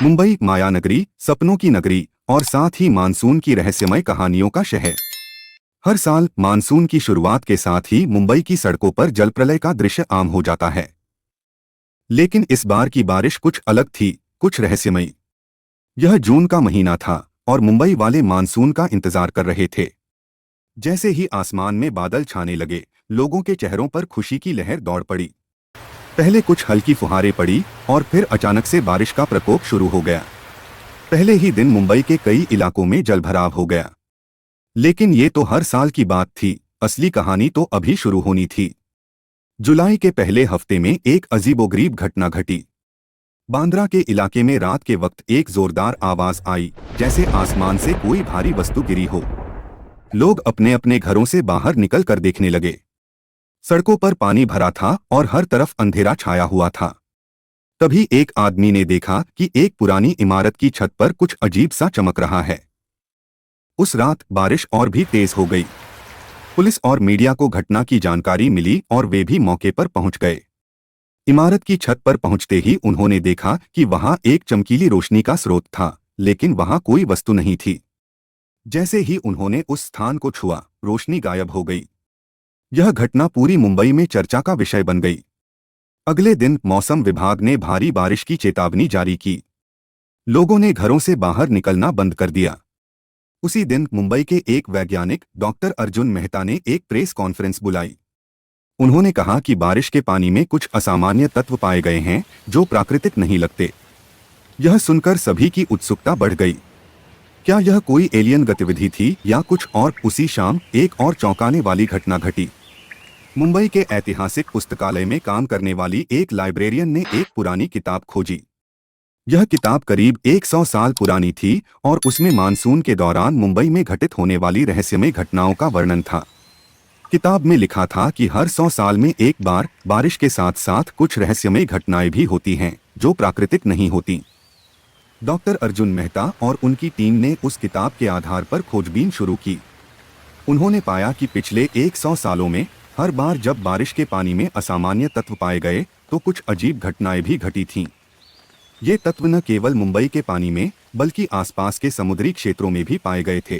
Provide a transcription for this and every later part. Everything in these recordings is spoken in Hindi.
मुंबई माया नगरी, सपनों की नगरी और साथ ही मानसून की रहस्यमय कहानियों का शहर। हर साल मानसून की शुरुआत के साथ ही मुंबई की सड़कों पर जलप्रलय का दृश्य आम हो जाता है। लेकिन इस बार की बारिश कुछ अलग थी, कुछ रहस्यमयी। यह जून का महीना था और मुंबई वाले मानसून का इंतजार कर रहे थे। जैसे ही आसमान में बादल छाने लगे, लोगों के चेहरों पर खुशी की लहर दौड़ पड़ी। पहले कुछ हल्की फुहारें पड़ी और फिर अचानक से बारिश का प्रकोप शुरू हो गया। पहले ही दिन मुंबई के कई इलाकों में जलभराव हो गया। लेकिन ये तो हर साल की बात थी, असली कहानी तो अभी शुरू होनी थी। जुलाई के पहले हफ्ते में एक अजीबोगरीब घटना घटी। बांद्रा के इलाके में रात के वक्त एक जोरदार आवाज आई, जैसे आसमान से कोई भारी वस्तु गिरी हो। लोग अपने अपने घरों से बाहर निकल कर देखने लगे। सड़कों पर पानी भरा था और हर तरफ अंधेरा छाया हुआ था। तभी एक आदमी ने देखा कि एक पुरानी इमारत की छत पर कुछ अजीब सा चमक रहा है। उस रात बारिश और भी तेज हो गई। पुलिस और मीडिया को घटना की जानकारी मिली और वे भी मौके पर पहुंच गए। इमारत की छत पर पहुंचते ही उन्होंने देखा कि वहां एक चमकीली रोशनी का स्रोत था, लेकिन वहां कोई वस्तु नहीं थी। जैसे ही उन्होंने उस स्थान को छुआ, रोशनी गायब हो गई। यह घटना पूरी मुंबई में चर्चा का विषय बन गई। अगले दिन मौसम विभाग ने भारी बारिश की चेतावनी जारी की। लोगों ने घरों से बाहर निकलना बंद कर दिया। उसी दिन मुंबई के एक वैज्ञानिक डॉक्टर अर्जुन मेहता ने एक प्रेस कॉन्फ्रेंस बुलाई। उन्होंने कहा कि बारिश के पानी में कुछ असामान्य तत्व पाए गए हैं जो प्राकृतिक नहीं लगते। यह सुनकर सभी की उत्सुकता बढ़ गई। क्या यह कोई एलियन गतिविधि थी या कुछ और? उसी शाम एक और चौंकाने वाली घटना घटी। मुंबई के ऐतिहासिक पुस्तकालय में काम करने वाली एक लाइब्रेरियन ने एक पुरानी किताब खोजी। यह किताब करीब 100 साल पुरानी थी और उसमें मानसून के दौरान मुंबई में घटित होने वाली रहस्यमय घटनाओं का वर्णन था। किताब में लिखा था कि हर 100 साल में एक बार बारिश के साथ साथ कुछ रहस्यमय घटनाएं भी होती हैं जो प्राकृतिक नहीं होती। डॉक्टर अर्जुन मेहता और उनकी टीम ने उस किताब के आधार पर खोजबीन शुरू की। उन्होंने पाया कि पिछले 100 सालों में हर बार जब बारिश के पानी में असामान्य तत्व पाए गए तो कुछ अजीब घटनाएं भी घटी थीं। ये तत्व न केवल मुंबई के पानी में बल्कि आसपास के समुद्री क्षेत्रों में भी पाए गए थे।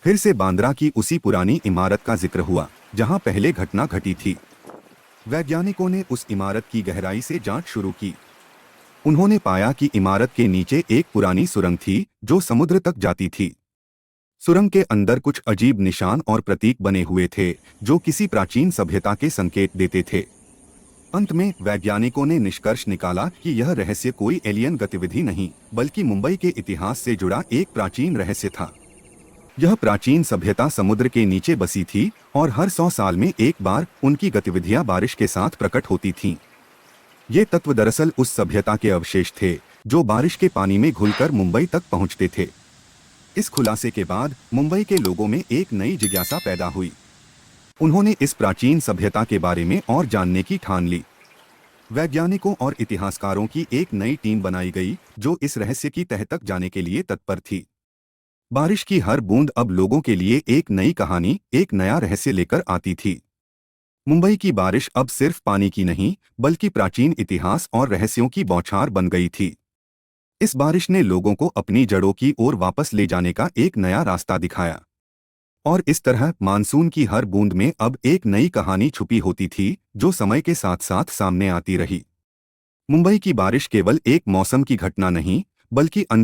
फिर से बांद्रा की उसी पुरानी इमारत का जिक्र हुआ जहां पहले घटना घटी थी। वैज्ञानिकों ने उस इमारत की गहराई से जांच शुरू की। उन्होंने पाया कि इमारत के नीचे एक पुरानी सुरंग थी जो समुद्र तक जाती थी। सुरंग के अंदर कुछ अजीब निशान और प्रतीक बने हुए थे जो किसी प्राचीन सभ्यता के संकेत देते थे। अंत में वैज्ञानिकों ने निष्कर्ष निकाला कि यह रहस्य कोई एलियन गतिविधि नहीं बल्कि मुंबई के इतिहास से जुड़ा एक प्राचीन रहस्य था। यह प्राचीन सभ्यता समुद्र के नीचे बसी थी और हर 100 साल में एक बार उनकी गतिविधियां बारिश के साथ प्रकट होती थीं। ये तत्व दरअसल उस सभ्यता के अवशेष थे जो बारिश के पानी में घुलकर मुंबई तक पहुंचते थे। इस खुलासे के बाद मुंबई के लोगों में एक नई जिज्ञासा पैदा हुई। उन्होंने इस प्राचीन सभ्यता के बारे में और जानने की ठान ली। वैज्ञानिकों और इतिहासकारों की एक नई टीम बनाई गई जो इस रहस्य की तह तक जाने के लिए तत्पर थी। बारिश की हर बूंद अब लोगों के लिए एक नई कहानी, एक नया रहस्य लेकर आती थी। मुंबई की बारिश अब सिर्फ पानी की नहीं बल्कि प्राचीन इतिहास और रहस्यों की बौछार बन गई थी। इस बारिश ने लोगों को अपनी जड़ों की ओर वापस ले जाने का एक नया रास्ता दिखाया। और इस तरह मानसून की हर बूंद में अब एक नई कहानी छुपी होती थी जो समय के साथ साथ सामने आती रही। मुंबई की बारिश केवल एक मौसम की घटना नहीं बल्कि